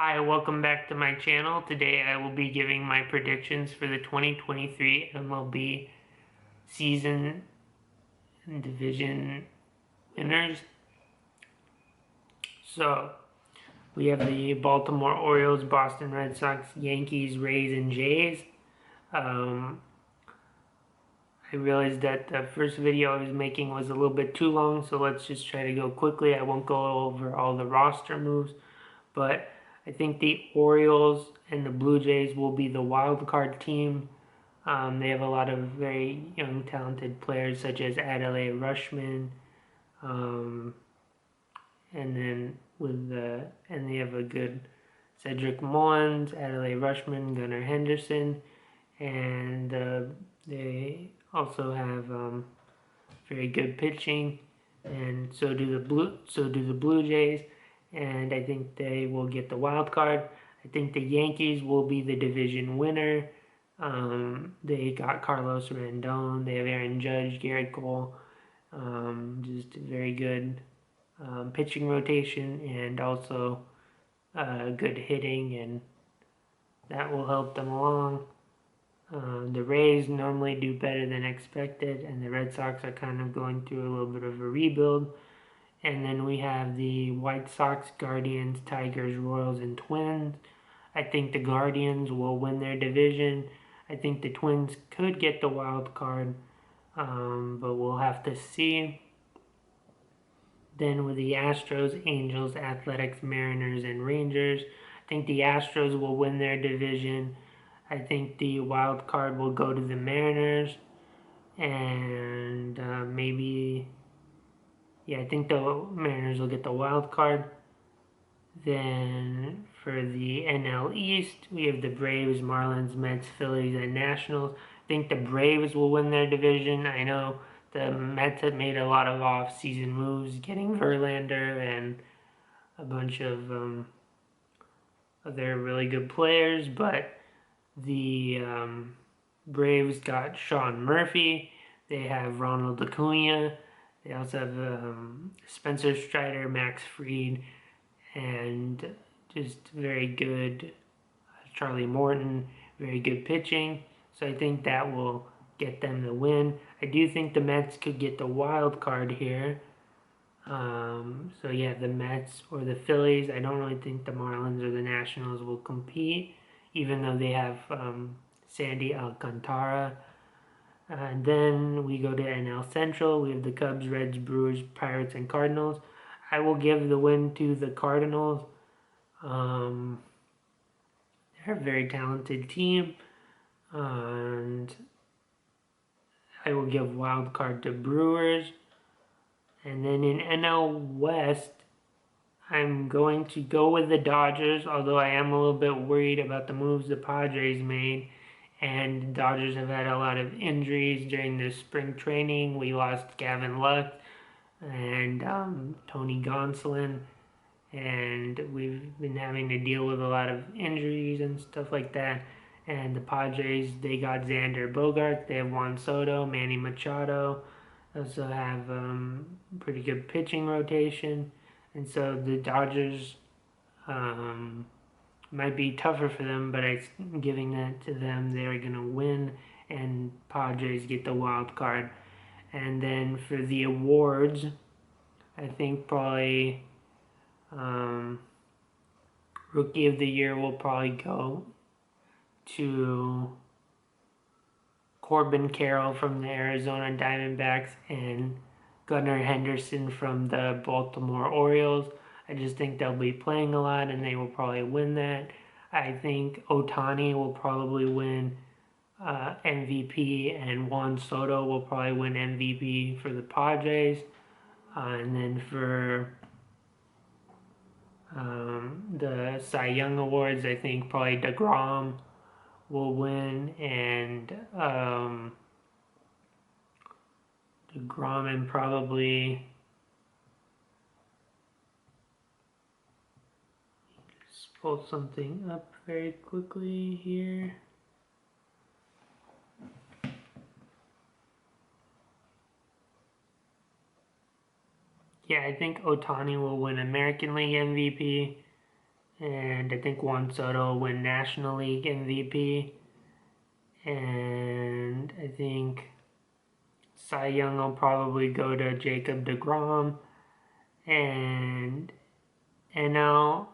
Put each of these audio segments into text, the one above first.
Hi, welcome back to my channel. Today I will be giving my predictions for the 2023 MLB season and division winners. So, we have the Baltimore Orioles, Boston Red Sox, Yankees, Rays, and Jays. Um, I realized that the first video I was making was a little bit too long, so let's just try to go quickly. I won't go over all the roster moves, but I think the Orioles and the Blue Jays will be the wild card team. They have a lot of very young, talented players such as Adley Rutschman, um, and then and they have a good Cedric Mullins, Adley Rutschman, Gunnar Henderson, and they also have very good pitching, and so do the Blue Jays, and I think they will get the wild card. I think the Yankees will be the division winner. They got Carlos Rendon. They have Aaron Judge, Garrett Cole. Just very good pitching rotation and also good hitting, and that will help them along. The Rays normally do better than expected, and the Red Sox are kind of going through a little bit of a rebuild. And then we have the White Sox, Guardians, Tigers, Royals, and Twins. I think the Guardians will win their division. I think the Twins could get the wild card, but we'll have to see. Then with the Astros, Angels, Athletics, Mariners, and Rangers, I think the Astros will win their division. I think the wild card will go to the Mariners, and I think the Mariners will get the wild card. Then for the NL East, we have the Braves, Marlins, Mets, Phillies, and Nationals. I think the Braves will win their division. I know the Mets have made a lot of off-season moves, getting Verlander and a bunch of other really good players, but the Braves got Sean Murphy. They have Ronald Acuna. They also have Spencer Strider, Max Fried, and just very good Charlie Morton, very good pitching. So I think that will get them the win. I do think the Mets could get the wild card here. So yeah, the Mets or the Phillies. I don't really think the Marlins or the Nationals will compete, even though they have Sandy Alcantara. And then we go to NL Central. We have the Cubs, Reds, Brewers, Pirates, and Cardinals. I will give the win to the Cardinals. Um, they're a very talented team, and I will give wild card to Brewers. And then in NL West, I'm going to go with the Dodgers, although I am a little bit worried about the moves the Padres made. And the Dodgers have had a lot of injuries during the spring training. We lost Gavin Lux and Tony Gonsolin, and we've been having to deal with a lot of injuries and stuff like that. And the Padres, they got Xander Bogaerts, they have Juan Soto, Manny Machado, also have pretty good pitching rotation. And so the Dodgers um, might be tougher for them, but I'm giving that to them. They're going to win, and Padres get the wild card. And then for the awards, I think probably um, Rookie of the Year will probably go to Corbin Carroll from the Arizona Diamondbacks and Gunnar Henderson from the Baltimore Orioles. I just think they'll be playing a lot and they will probably win that. I think Ohtani will probably win MVP, and Juan Soto will probably win MVP for the Padres. And then for the Cy Young Awards, I think probably DeGrom will win, and DeGrom and probably just pull something up very quickly here. Yeah, I think Ohtani will win American League MVP, and I think Juan Soto will win National League MVP, and I think Cy Young will probably go to Jacob deGrom, and NL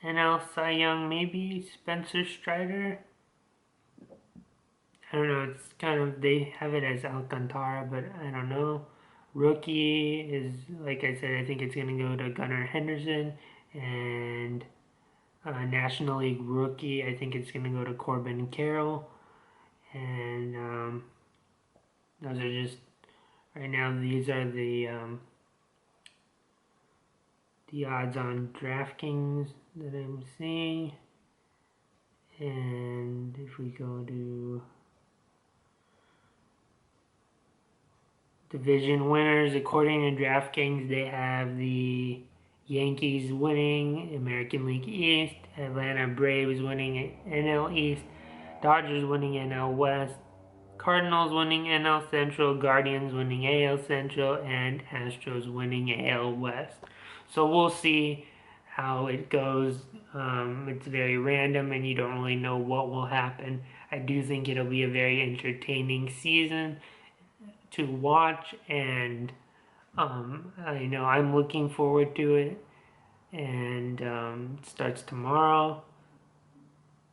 Cy Young maybe Spencer Strider. I don't know. It's kind of they have it as Alcantara, but I don't know. Rookie is like I said. I think it's gonna go to Gunnar Henderson, and National League rookie. I think it's gonna go to Corbin Carroll, and those are just right now. These are the odds on DraftKings that I'm seeing, and if we go to division winners, according to DraftKings, they have the Yankees winning American League East, Atlanta Braves winning NL East, Dodgers winning NL West, Cardinals winning NL Central, Guardians winning AL Central, and Astros winning AL West. So we'll see how it goes. It's very random and you don't really know what will happen. I do think it'll be a very entertaining season to watch, and I'm looking forward to it. And it starts tomorrow,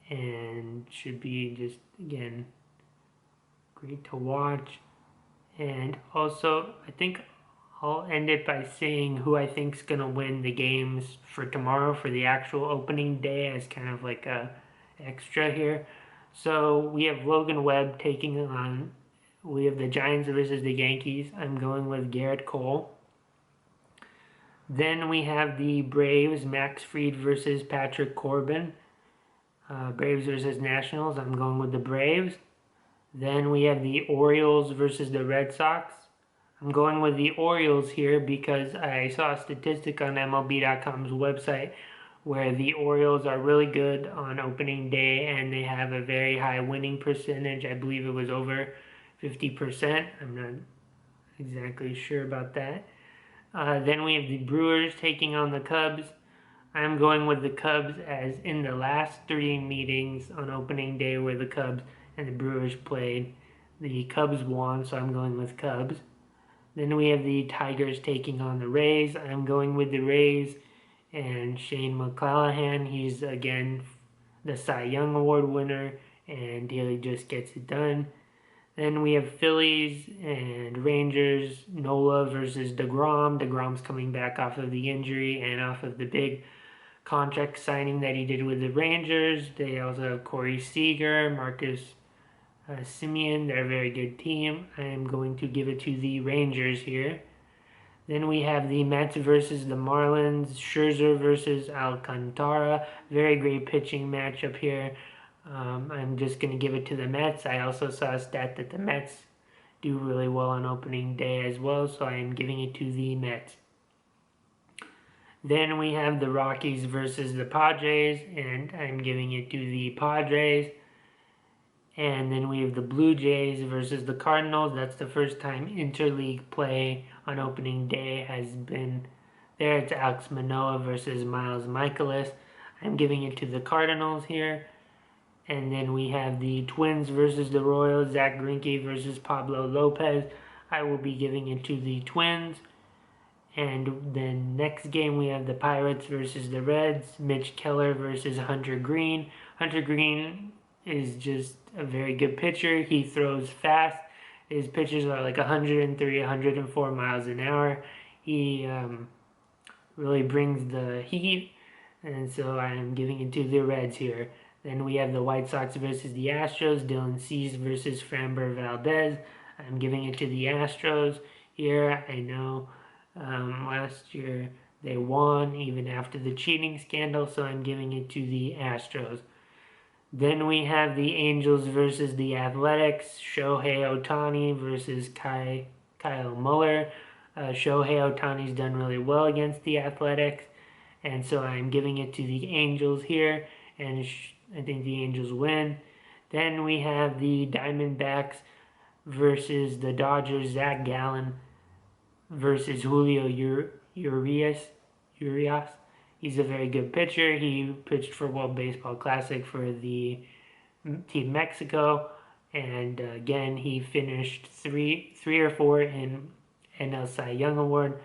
and should be just again great to watch. And also, I think I'll end it by saying who I think's gonna win the games for tomorrow for the actual opening day as kind of like a extra here. So we have Logan Webb taking on. We have the Giants versus the Yankees. I'm going with Garrett Cole. Then we have the Braves, Max Fried versus Patrick Corbin. Braves versus Nationals. I'm going with the Braves. Then we have the Orioles versus the Red Sox. I'm going with the Orioles here because I saw a statistic on MLB.com's website where the Orioles are really good on opening day and they have a very high winning percentage. I believe it was over 50%. I'm not exactly sure about that. Then we have the Brewers taking on the Cubs. I'm going with the Cubs as in the last 3 meetings on opening day where the Cubs and the Brewers played, the Cubs won, so I'm going with Cubs. Then we have the Tigers taking on the Rays. I'm going with the Rays and Shane McClanahan. He's again the Cy Young Award winner and he just gets it done. Then we have Phillies and Rangers, Nola versus DeGrom. DeGrom's coming back off of the injury and off of the big contract signing that he did with the Rangers. They also have Corey Seager, Marcus Semien. They're a very good team. I am going to give it to the Rangers here. Then we have the Mets versus the Marlins, Scherzer versus Alcantara. Very great pitching matchup here. I'm just going to give it to the Mets. I also saw a stat that the Mets do really well on opening day as well, so I am giving it to the Mets. Then we have the Rockies versus the Padres, and I'm giving it to the Padres. And then we have the Blue Jays versus the Cardinals. That's the first time interleague play on opening day has been there. It's Alex Manoah versus Miles Michaelis. I'm giving it to the Cardinals here. And then we have the Twins versus the Royals, Zach Greinke versus Pablo Lopez. I will be giving it to the Twins. And then next game we have the Pirates versus the Reds, Mitch Keller versus Hunter Green. Hunter Green is just a very good pitcher. He throws fast. His pitches are like 103, 104 miles an hour. He really brings the heat. And so I am giving it to the Reds here. Then we have the White Sox versus the Astros, Dylan Cease versus Framber Valdez. I'm giving it to the Astros here. I know last year they won even after the cheating scandal, so I'm giving it to the Astros. Then we have the Angels versus the Athletics, Shohei Ohtani versus Kyle Muller. Shohei Ohtani's done really well against the Athletics, and so I'm giving it to the Angels here, and I think the Angels win. Then we have the Diamondbacks versus the Dodgers, Zach Gallen versus Julio Urias. He's a very good pitcher. He pitched for World Baseball Classic for the Team Mexico, and again he finished three or four in NL Cy Young Award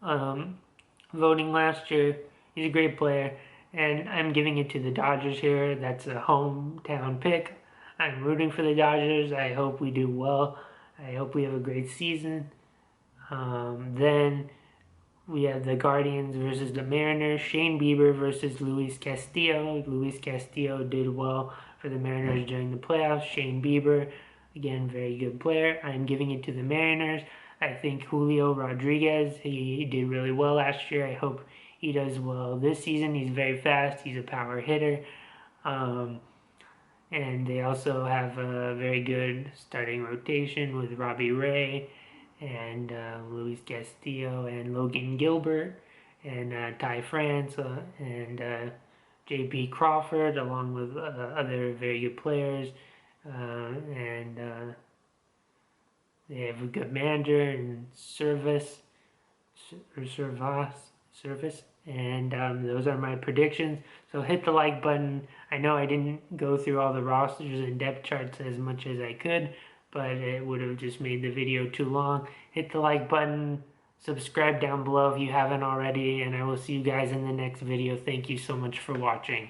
voting last year. He's a great player, and I'm giving it to the Dodgers here. That's a hometown pick. I'm rooting for the Dodgers. I hope we do well. I hope we have a great season. Then we have the Guardians versus the Mariners. Shane Bieber versus Luis Castillo. Luis Castillo did well for the Mariners during the playoffs. Shane Bieber, again, very good player. I'm giving it to the Mariners. I think Julio Rodriguez, he did really well last year. I hope he does well this season. He's very fast. He's a power hitter. And they also have a very good starting rotation with Robbie Ray and Luis Castillo and Logan Gilbert and Ty France and J.P. Crawford, along with other very good players. And they have a good manager and Service. And those are my predictions. So hit the like button. I know I didn't go through all the rosters and depth charts as much as I could, but it would have just made the video too long. Hit the like button. Subscribe down below if you haven't already, and I will see you guys in the next video. Thank you so much for watching.